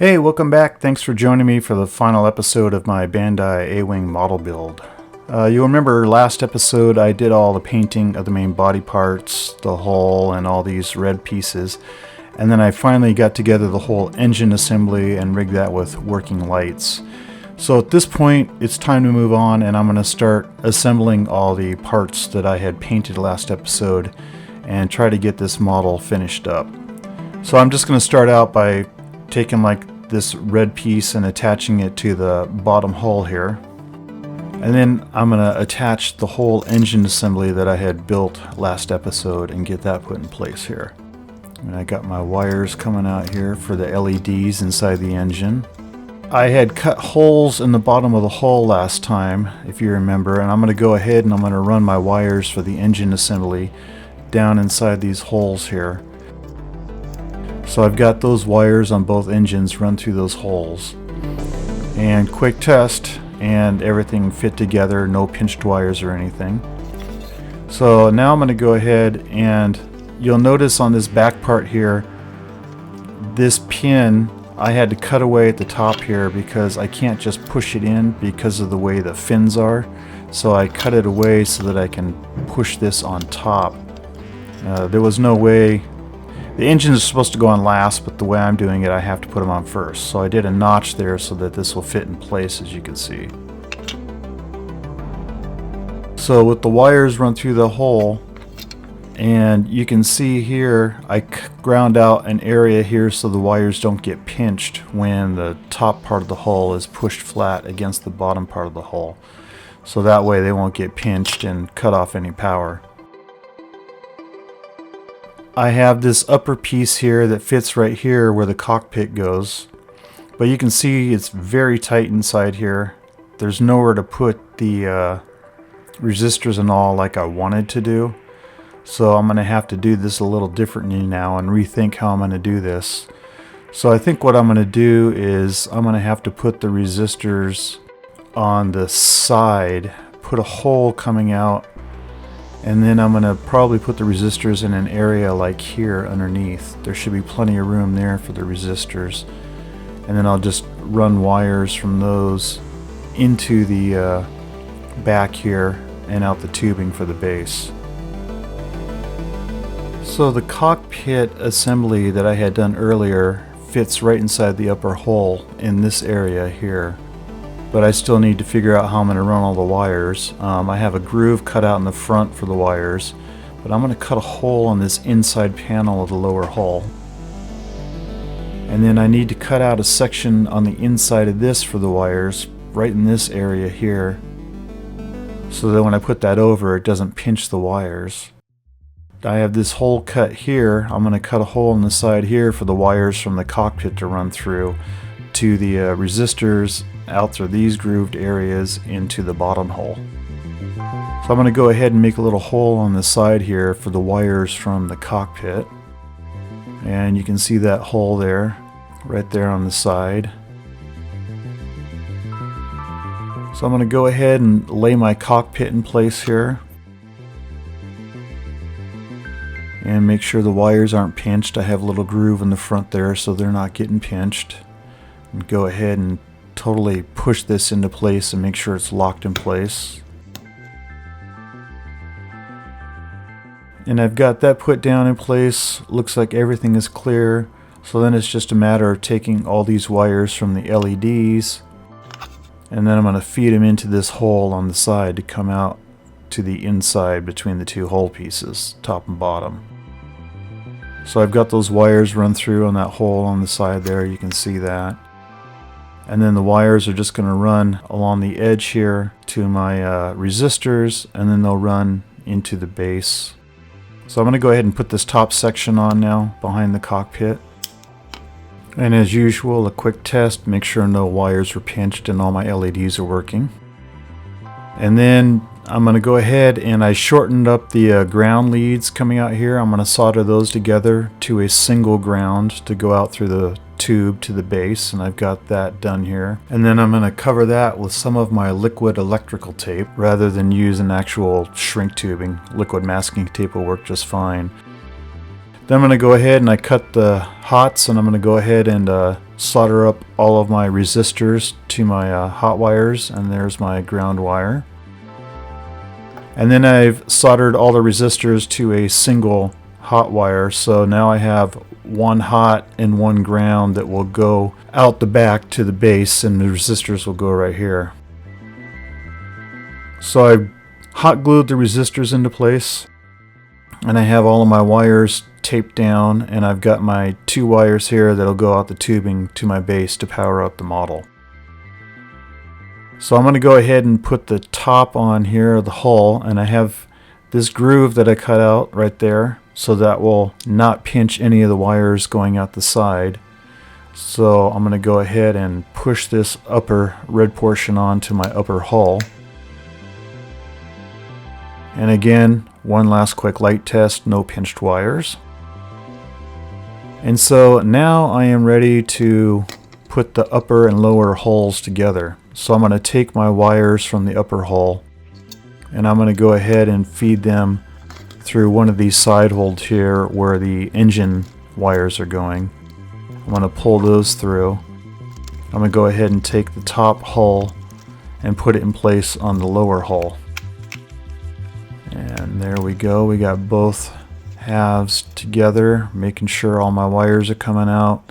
Hey, welcome back. Thanks for joining me for the final episode of my Bandai A-Wing model build. You'll remember last episode I did all the painting of the main body parts, the hull, and all these red pieces. And then I finally got together the whole engine assembly and rigged that with working lights. So at this point, it's time to move on, and I'm going to start assembling all the parts that I had painted last episode and try to get this model finished up. So I'm just going to start out by taking like this red piece and attaching it to the bottom hull here. And then I'm going to attach the whole engine assembly that I had built last episode and get that put in place here. And I got my wires coming out here for the LEDs inside the engine. I had cut holes in the bottom of the hull last time, if you remember, and I'm going to go ahead and I'm going to run my wires for the engine assembly down inside these holes here. So I've got those wires on both engines run through those holes. And quick test, and everything fit together, no pinched wires or anything. So now I'm going to go ahead, and you'll notice on this back part here, this pin I had to cut away at the top here because I can't just push it in because of the way the fins are. So I cut it away so that I can push this on top. There was no way. The engine is supposed to go on last, but the way I'm doing it, I have to put them on first. So I did a notch there so that this will fit in place, as you can see. So with the wires run through the hole, and you can see here, I ground out an area here so the wires don't get pinched when the top part of the hull is pushed flat against the bottom part of the hull. So that way they won't get pinched and cut off any power. I have this upper piece here that fits right here where the cockpit goes, but you can see it's very tight inside here. There's nowhere to put the resistors and all like I wanted to do, so I'm going to have to do this a little differently now and rethink how I'm going to do this. So I think what I'm going to do is I'm going to have to put the resistors on the side, put a hole coming out, and then I'm going to probably put the resistors in an area like here underneath. There should be plenty of room there for the resistors. And then I'll just run wires from those into the back here and out the tubing for the base. So the cockpit assembly that I had done earlier fits right inside the upper hole in this area here. But I still need to figure out how I'm going to run all the wires. I have a groove cut out in the front for the wires, but I'm going to cut a hole on this inside panel of the lower hull. And then I need to cut out a section on the inside of this for the wires, right in this area here, so that when I put that over, it doesn't pinch the wires. I have this hole cut here. I'm going to cut a hole on the side here for the wires from the cockpit to run through to the resistors out through these grooved areas into the bottom hole. So I'm going to go ahead and make a little hole on the side here for the wires from the cockpit. And you can see that hole there, right there on the side. So I'm going to go ahead and lay my cockpit in place here. And make sure the wires aren't pinched. I have a little groove in the front there so they're not getting pinched. And go ahead and totally push this into place and make sure it's locked in place. And I've got that put down in place. Looks like everything is clear. So then it's just a matter of taking all these wires from the LEDs, and then I'm going to feed them into this hole on the side to come out to the inside between the two hole pieces, top and bottom. So I've got those wires run through on that hole on the side there. You can see that. And then the wires are just going to run along the edge here to my resistors, and then they'll run into the base. So I'm going to go ahead and put this top section on now behind the cockpit. And as usual, a quick test, make sure no wires are pinched and all my LEDs are working. And then I'm going to go ahead and I shortened up the ground leads coming out here. I'm going to solder those together to a single ground to go out through the tube to the base, and I've got that done here. And then I'm going to cover that with some of my liquid electrical tape rather than use an actual shrink tubing. Liquid masking tape will work just fine. Then I'm going to go ahead and I cut the hots, and I'm going to go ahead and solder up all of my resistors to my hot wires, and there's my ground wire. And then I've soldered all the resistors to a single hot wire, so now I have one hot and one ground that will go out the back to the base, and the resistors will go right here. So I've hot glued the resistors into place, and I have all of my wires taped down, and I've got my 2 wires here that'll go out the tubing to my base to power up the model. So I'm going to go ahead and put the top on here of the hull, and I have this groove that I cut out right there, so that will not pinch any of the wires going out the side. So I'm going to go ahead and push this upper red portion onto my upper hull. And again, one last quick light test, no pinched wires. And so now I am ready to put the upper and lower hulls together. So I'm going to take my wires from the upper hull, and I'm going to go ahead and feed them through one of these side holes here where the engine wires are going. I'm going to pull those through. I'm going to go ahead and take the top hull and put it in place on the lower hull. And there we go. We got both halves together, making sure all my wires are coming out.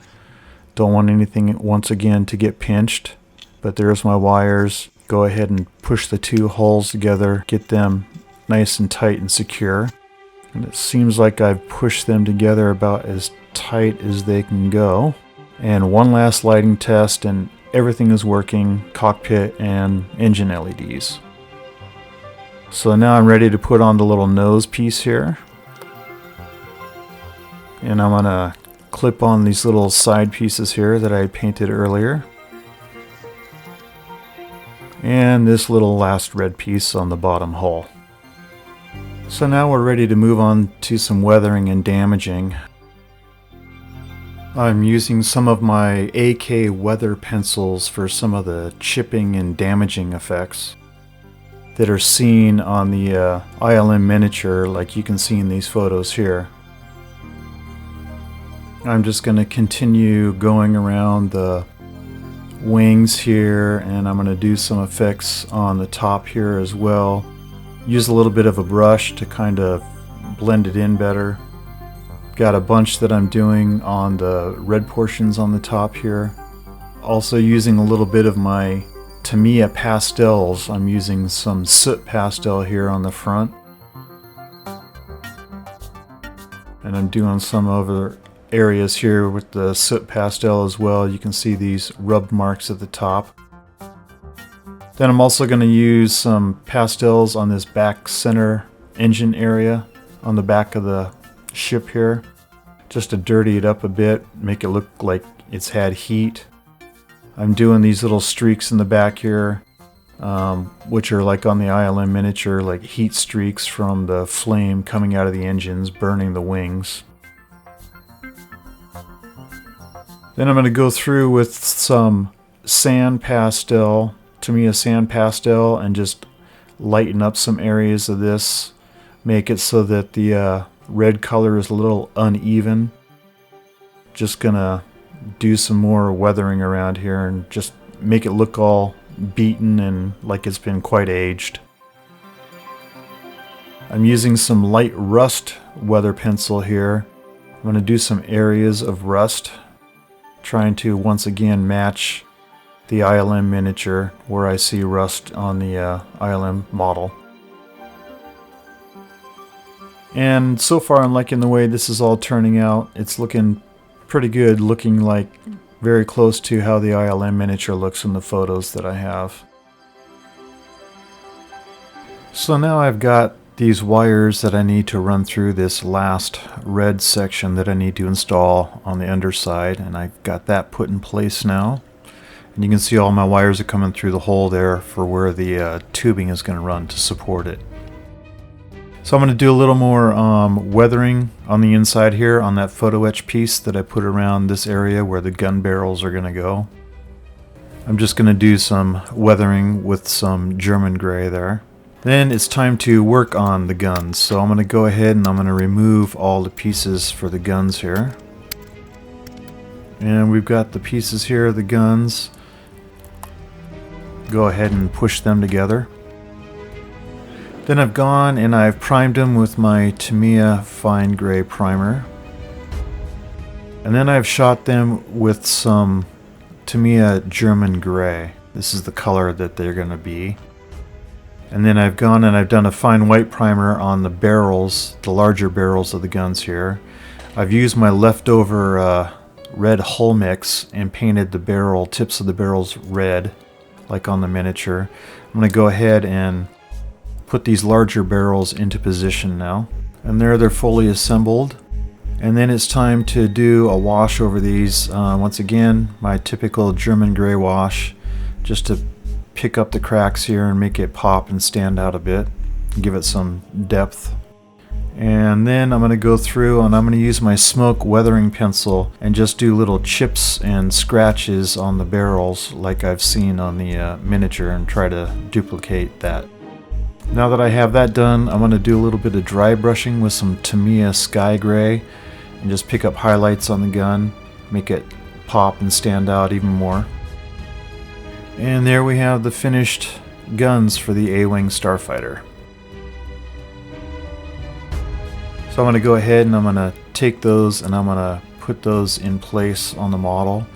Don't want anything once again to get pinched, but there's my wires. Go ahead and push the 2 hulls together, get them nice and tight and secure. And it seems like I've pushed them together about as tight as they can go. And one last lighting test, and everything is working, cockpit and engine LEDs. So now I'm ready to put on the little nose piece here. And I'm going to clip on these little side pieces here that I painted earlier. And this little last red piece on the bottom hull. So now we're ready to move on to some weathering and damaging. I'm using some of my AK weather pencils for some of the chipping and damaging effects that are seen on the ILM miniature, like you can see in these photos here. I'm just going to continue going around the wings here, and I'm going to do some effects on the top here as well. Use a little bit of a brush to kind of blend it in better. Got a bunch that I'm doing on the red portions on the top here. Also using a little bit of my Tamiya pastels. I'm using some soot pastel here on the front. And I'm doing some other areas here with the soot pastel as well. You can see these rub marks at the top. Then I'm also going to use some pastels on this back center engine area on the back of the ship here, just to dirty it up a bit, make it look like it's had heat. I'm doing these little streaks in the back here, which are like on the ILM miniature, like heat streaks from the flame coming out of the engines, burning the wings. Then I'm going to go through with some sand pastel, Tamiya sand pastel, and just lighten up some areas of this. Make it so that the red color is a little uneven. Just going to do some more weathering around here and just make it look all beaten and like it's been quite aged. I'm using some light rust weather pencil here. I'm going to do some areas of rust, trying to once again match the ILM miniature where I see rust on the ILM model. And so far I'm liking the way this is all turning out. It's looking pretty good, looking like very close to how the ILM miniature looks in the photos that I have. So now I've got these wires that I need to run through this last red section that I need to install on the underside, and I've got that put in place now. And you can see all my wires are coming through the hole there for where the tubing is going to run to support it. So I'm going to do a little more weathering on the inside here on that photo etch piece that I put around this area where the gun barrels are going to go. I'm just going to do some weathering with some German gray there. Then it's time to work on the guns. So I'm going to go ahead and I'm going to remove all the pieces for the guns here. And we've got the pieces here of the guns. Go ahead and push them together. Then I've gone and I've primed them with my Tamiya fine gray primer. And then I've shot them with some Tamiya German gray. This is the color that they're going to be. And then I've gone and I've done a fine white primer on the barrels, the larger barrels of the guns here. I've used my leftover red hull mix and painted the barrel, tips of the barrels red, like on the miniature. I'm going to go ahead and put these larger barrels into position now. And there they're fully assembled. And then it's time to do a wash over these. Once again, my typical German gray wash, just to pick up the cracks here and make it pop and stand out a bit, give it some depth. And then I'm going to go through and I'm going to use my smoke weathering pencil and just do little chips and scratches on the barrels like I've seen on the miniature and try to duplicate that. Now that I have that done, I'm going to do a little bit of dry brushing with some Tamiya Sky Gray and just pick up highlights on the gun, make it pop and stand out even more. And there we have the finished guns for the A-Wing Starfighter. So I'm going to go ahead and I'm going to take those and I'm going to put those in place on the model.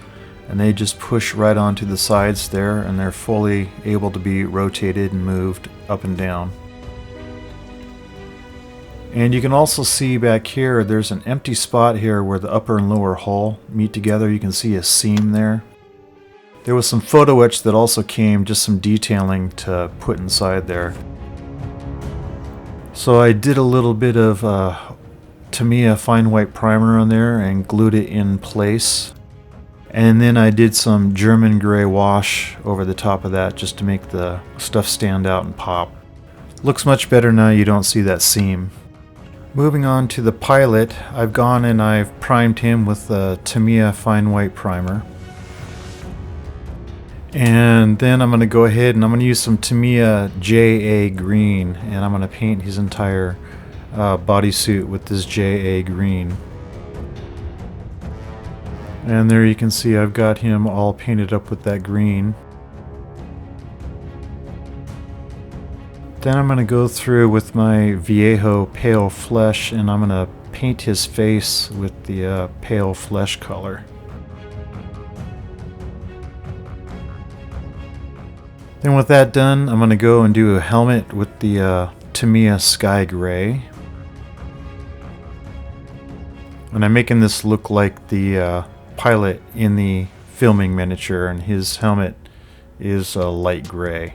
And they just push right onto the sides there, and they're fully able to be rotated and moved up and down. And you can also see back here, there's an empty spot here where the upper and lower hull meet together. You can see a seam there. There was some photo etch that also came, just some detailing to put inside there. So I did a little bit of Tamiya fine white primer on there and glued it in place. And then I did some German gray wash over the top of that just to make the stuff stand out and pop. Looks much better now, you don't see that seam. Moving on to the pilot, I've gone and I've primed him with the Tamiya fine white primer. And then I'm going to go ahead and I'm going to use some Tamiya JA green, and I'm going to paint his entire bodysuit with this JA green. And there you can see I've got him all painted up with that green. Then I'm going to go through with my Viejo Pale Flesh and I'm going to paint his face with the pale flesh color. Then with that done, I'm going to go and do a helmet with the Tamiya Sky Gray. And I'm making this look like the pilot in the filming miniature, and his helmet is a light gray.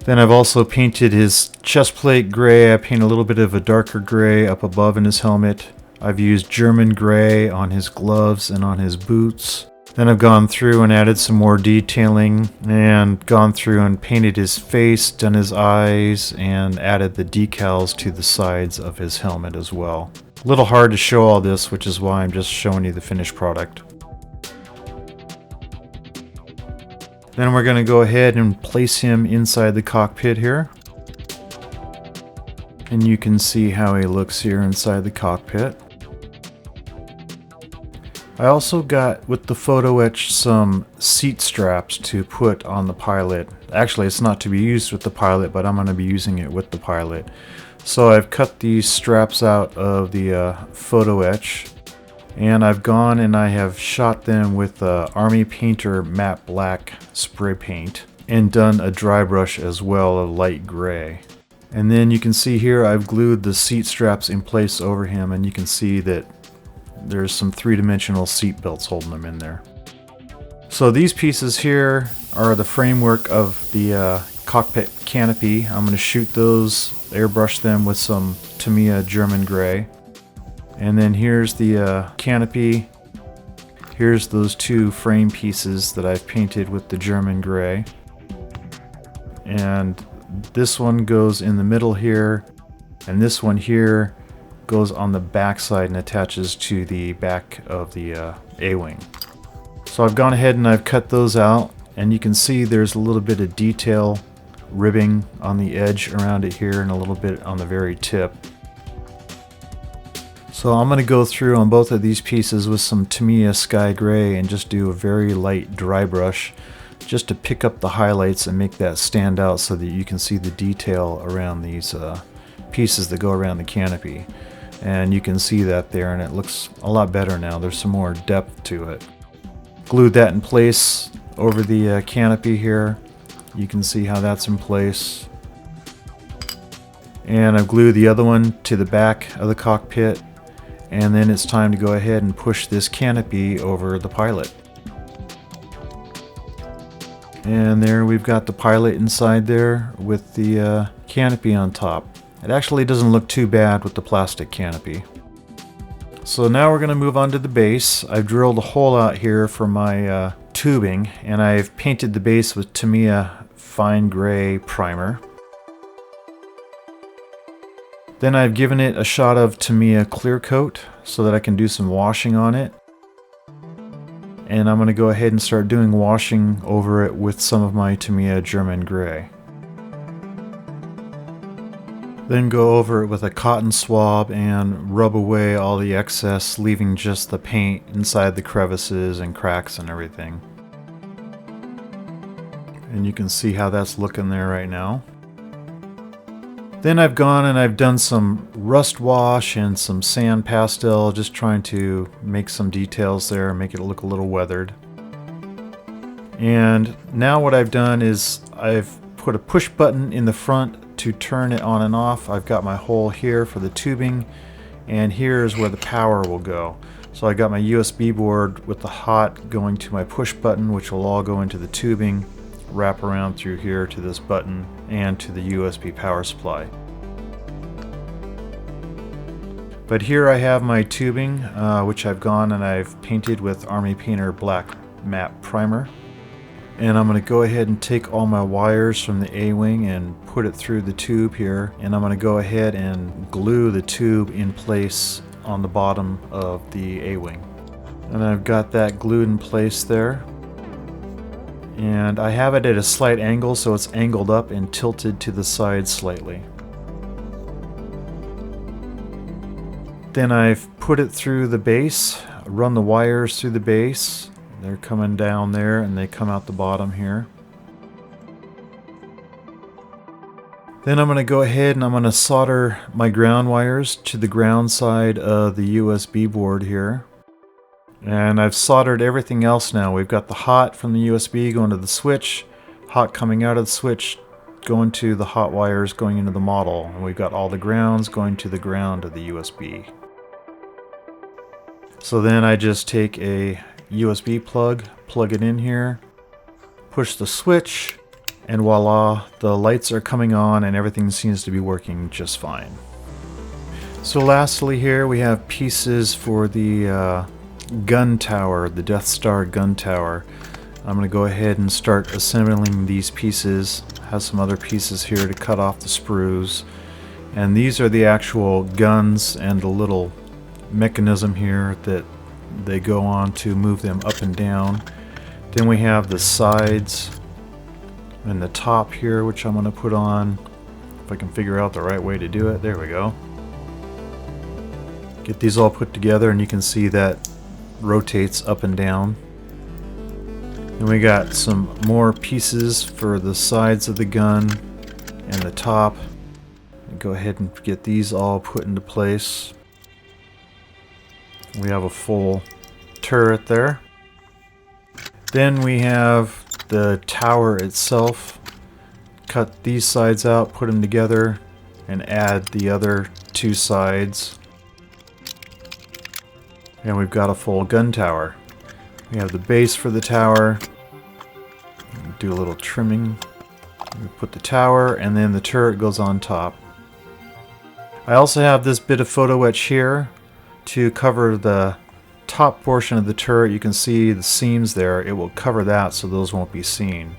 Then I've also painted his chest plate gray. I paint a little bit of a darker gray up above in his helmet. I've used German gray on his gloves and on his boots. Then I've gone through and added some more detailing and gone through and painted his face, done his eyes, and added the decals to the sides of his helmet as well. A little hard to show all this, which is why I'm just showing you the finished product. Then we're going to go ahead and place him inside the cockpit here. And you can see how he looks here inside the cockpit. I also got, with the photo etch, some seat straps to put on the pilot. Actually, it's not to be used with the pilot, but I'm going to be using it with the pilot. So I've cut these straps out of the photo etch, and I've gone and I have shot them with Army Painter matte black spray paint and done a dry brush as well, a light gray. And then you can see here I've glued the seat straps in place over him, and you can see that there's some three-dimensional seat belts holding them in there. So these pieces here are the framework of the cockpit canopy. I'm going to shoot those, airbrush them with some Tamiya German gray. And then here's the canopy. Here's those two frame pieces that I've painted with the German gray. And this one goes in the middle here, and this one here goes on the back side and attaches to the back of the A-wing. So I've gone ahead and I've cut those out, and you can see there's a little bit of detail ribbing on the edge around it here and a little bit on the very tip. So So I'm going to go through on both of these pieces with some Tamiya Sky Gray and just do a very light dry brush just to pick up the highlights and make that stand out so that you can see the detail around these pieces that go around the canopy. And you can see that there, and it looks a lot better now. There's some more depth to it. Glued that in place over the canopy here. You can see how that's in place. And I've glued the other one to the back of the cockpit. And then it's time to go ahead and push this canopy over the pilot. And there we've got the pilot inside there with the canopy on top. It actually doesn't look too bad with the plastic canopy. So now we're going to move on to the base. I've drilled a hole out here for my tubing, and I've painted the base with Tamiya Fine Gray primer. Then I've given it a shot of Tamiya clear coat so that I can do some washing on it. And I'm going to go ahead and start doing washing over it with some of my Tamiya German Gray. Then go over it with a cotton swab and rub away all the excess, leaving just the paint inside the crevices and cracks and everything. And you can see how that's looking there right now. Then I've gone and I've done some rust wash and some sand pastel, just trying to make some details there, make it look a little weathered. And now what I've done is I've put a push button in the front to turn it on and off. I've got my hole here for the tubing, and here's where the power will go. So I got my USB board with the hot going to my push button, which will all go into the tubing, wrap around through here to this button and to the USB power supply. But here I have my tubing, which I've gone and I've painted with Army Painter Black Matte Primer. And I'm going to go ahead and take all my wires from the A-wing and put it through the tube here. And I'm going to go ahead and glue the tube in place on the bottom of the A-wing. And I've got that glued in place there. And I have it at a slight angle, so it's angled up and tilted to the side slightly. Then I've put it through the base, run the wires through the base. They're coming down there and they come out the bottom here. Then I'm going to go ahead and I'm going to solder my ground wires to the ground side of the USB board here. And I've soldered everything else now. We've got the hot from the USB going to the switch, hot coming out of the switch, going to the hot wires going into the model. And we've got all the grounds going to the ground of the USB. So then I just take a USB plug it in here, push the switch, and voila, the lights are coming on and everything seems to be working just fine. So lastly here we have pieces for the gun tower, the Death Star gun tower. I'm going to go ahead and start assembling these pieces. Have some other pieces here to cut off the sprues. And these are the actual guns and the little mechanism here that they go on to move them up and down. Then we have the sides and the top here, which I'm going to put on. If I can figure out the right way to do it. There we go. Get these all put together and you can see that rotates up and down. Then we got some more pieces for the sides of the gun and the top. Go ahead and get these all put into place. We have a full turret there. Then we have the tower itself. Cut these sides out, put them together, and add the other two sides. And we've got a full gun tower. We have the base for the tower. Do a little trimming. We put the tower, and then the turret goes on top. I also have this bit of photo etch here to cover the top portion of the turret. You can see the seams there. It will cover that so those won't be seen.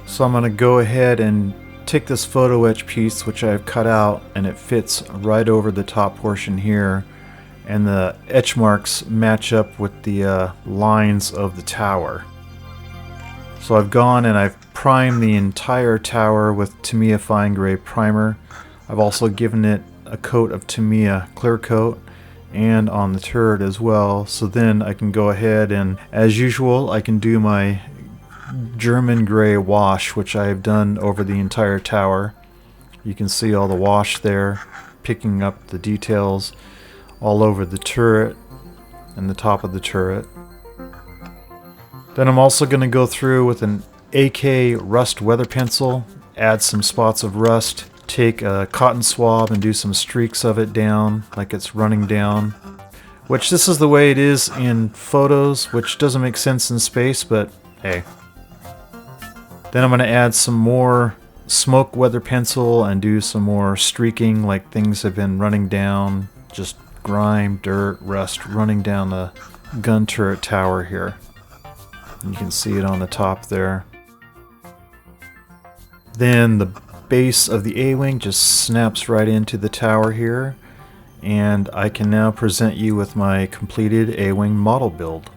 So I'm going to go ahead and take this photo etch piece, which I've cut out, and it fits right over the top portion here, and the etch marks match up with the lines of the tower. So I've gone and I've primed the entire tower with Tamiya Fine Gray primer. I've also given it a coat of Tamiya clear coat, and on the turret as well. So then I can go ahead and, as usual, I can do my German gray wash, which I have done over the entire tower. You can see all the wash there, picking up the details all over the turret and the top of the turret. Then I'm also going to go through with an AK rust weather pencil, add some spots of rust, take a cotton swab and do some streaks of it down like it's running down. Which this is the way it is in photos, which doesn't make sense in space, but hey. Then I'm going to add some more smoke weather pencil and do some more streaking like things have been running down, just grime, dirt, rust running down the gun turret tower here. You can see it on the top there. Then the base of the A-wing just snaps right into the tower here, and I can now present you with my completed A-wing model build.